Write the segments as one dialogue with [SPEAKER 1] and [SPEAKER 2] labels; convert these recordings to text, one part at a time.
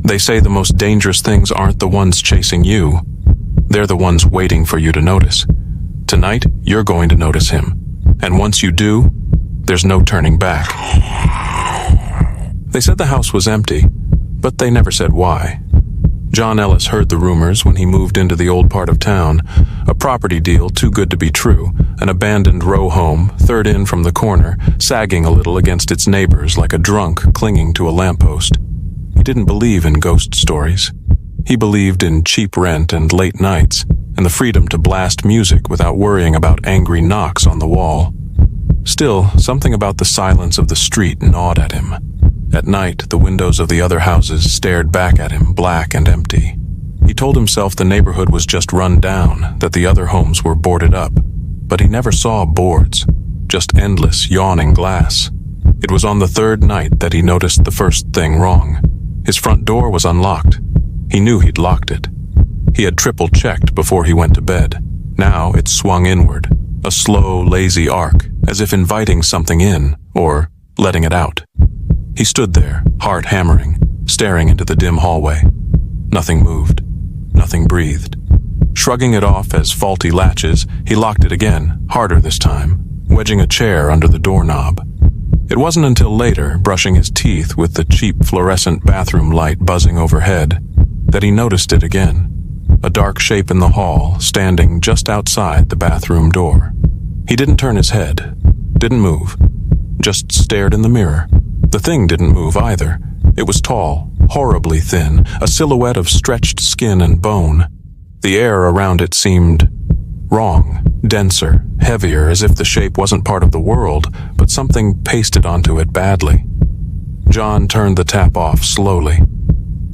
[SPEAKER 1] They say the most dangerous things aren't the ones chasing you. They're the ones waiting for you to notice. Tonight, you're going to notice him. And once you do, there's no turning back. They said the house was empty, but they never said why. Jon Ellis heard the rumors when he moved into the old part of town, a property deal too good to be true, an abandoned row home, third in from the corner, sagging a little against its neighbors like a drunk clinging to a lamppost. He didn't believe in ghost stories. He believed in cheap rent and late nights, and the freedom to blast music without worrying about angry knocks on the wall. Still, something about the silence of the street gnawed at him. At night, the windows of the other houses stared back at him, black and empty. He told himself the neighborhood was just run down, that the other homes were boarded up. But he never saw boards, just endless, yawning glass. It was on the third night that he noticed the first thing wrong. His front door was unlocked. He knew he'd locked it. He had triple-checked before he went to bed. Now it swung inward, a slow, lazy arc, as if inviting something in, or letting it out. He stood there, heart hammering, staring into the dim hallway. Nothing moved. Nothing breathed. Shrugging it off as faulty latches, he locked it again, harder this time, wedging a chair under the doorknob. It wasn't until later, brushing his teeth with the cheap fluorescent bathroom light buzzing overhead, that he noticed it again. A dark shape in the hall, standing just outside the bathroom door. He didn't turn his head, didn't move, just stared in the mirror. The thing didn't move either. It was tall, horribly thin, a silhouette of stretched skin and bone. The air around it seemed wrong, denser, heavier, as if the shape wasn't part of the world, but something pasted onto it badly. Jon turned the tap off slowly.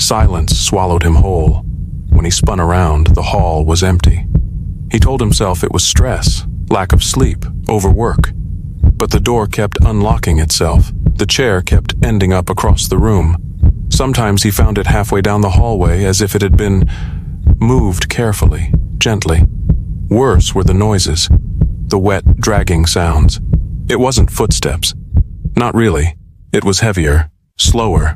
[SPEAKER 1] Silence swallowed him whole. When he spun around, the hall was empty. He told himself it was stress, lack of sleep, overwork. But the door kept unlocking itself. The chair kept ending up across the room. Sometimes he found it halfway down the hallway, as if it had been moved carefully, gently. Worse were the noises, the wet, dragging sounds. It wasn't footsteps. Not really. It was heavier, slower,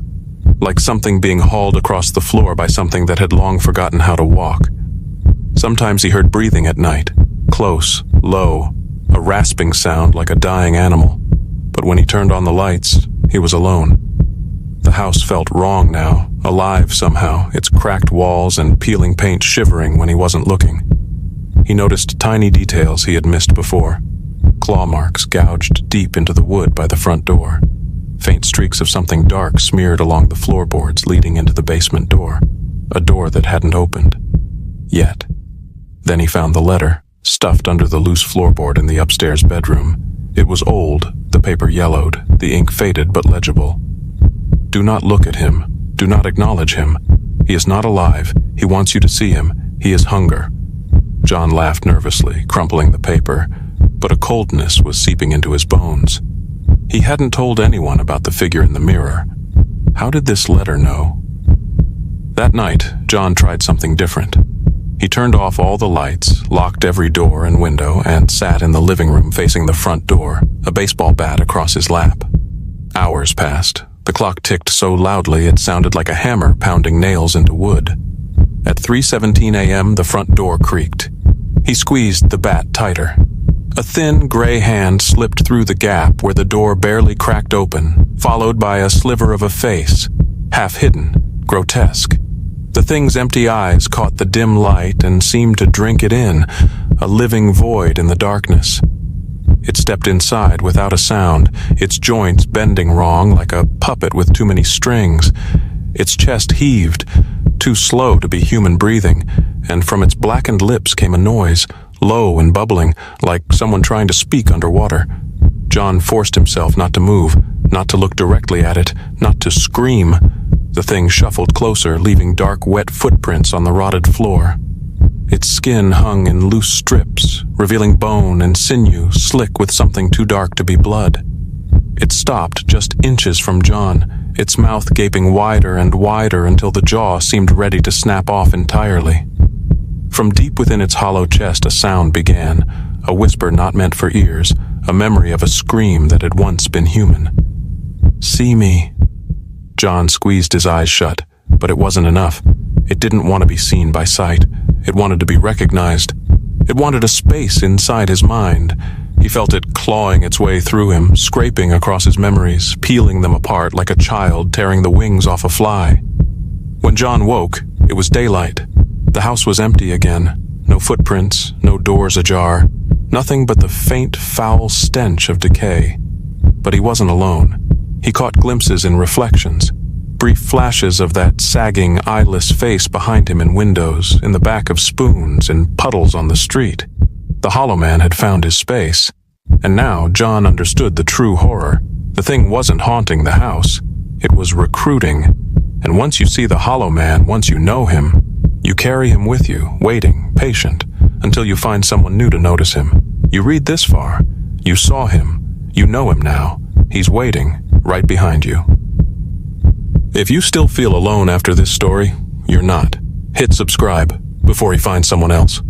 [SPEAKER 1] like something being hauled across the floor by something that had long forgotten how to walk. Sometimes he heard breathing at night, close, low, a rasping sound like a dying animal. But when he turned on the lights, he was alone. The house felt wrong now, alive somehow, its cracked walls and peeling paint shivering when he wasn't looking. He noticed tiny details he had missed before. Claw marks gouged deep into the wood by the front door. Faint streaks of something dark smeared along the floorboards leading into the basement door, a door that hadn't opened. Yet. Then he found the letter, stuffed under the loose floorboard in the upstairs bedroom. It was old, the paper yellowed, the ink faded but legible. Do not look at him. Do not acknowledge him. He is not alive. He wants you to see him. He is hunger. Jon laughed nervously, crumpling the paper, but a coldness was seeping into his bones. He hadn't told anyone about the figure in the mirror. How did this letter know? That night, Jon tried something different. He turned off all the lights, locked every door and window, and sat in the living room facing the front door, a baseball bat across his lap. Hours passed. The clock ticked so loudly it sounded like a hammer pounding nails into wood. At 3:17 a.m., the front door creaked. He squeezed the bat tighter. A thin, gray hand slipped through the gap where the door barely cracked open, followed by a sliver of a face, half-hidden, grotesque. The thing's empty eyes caught the dim light and seemed to drink it in, a living void in the darkness. It stepped inside without a sound, its joints bending wrong like a puppet with too many strings. Its chest heaved, too slow to be human breathing, and from its blackened lips came a noise, low and bubbling, like someone trying to speak underwater. Jon forced himself not to move, not to look directly at it, not to scream. The thing shuffled closer, leaving dark, wet footprints on the rotted floor. Its skin hung in loose strips, revealing bone and sinew slick with something too dark to be blood. It stopped just inches from Jon, its mouth gaping wider and wider until the jaw seemed ready to snap off entirely. From deep within its hollow chest a sound began, a whisper not meant for ears, a memory of a scream that had once been human. "See me." Jon squeezed his eyes shut, But it wasn't enough. It didn't want to be seen by sight. It wanted to be recognized. It wanted a space inside his mind. He felt it clawing its way through him, scraping across his memories, peeling them apart like a child tearing the wings off a fly. When Jon woke, it was daylight. The house was empty again. No footprints, no doors ajar. Nothing but the faint, foul stench of decay. But he wasn't alone. He caught glimpses in reflections. Brief flashes of that sagging, eyeless face behind him in windows, in the back of spoons, in puddles on the street. The Hollow Man had found his space. And now Jon understood the true horror. The thing wasn't haunting the house. It was recruiting. And once you see the Hollow Man, once you know him, you carry him with you, waiting, patient, until you find someone new to notice him. You read this far. You saw him. You know him now. He's waiting, right behind you. If you still feel alone after this story, you're not. Hit subscribe before he finds someone else.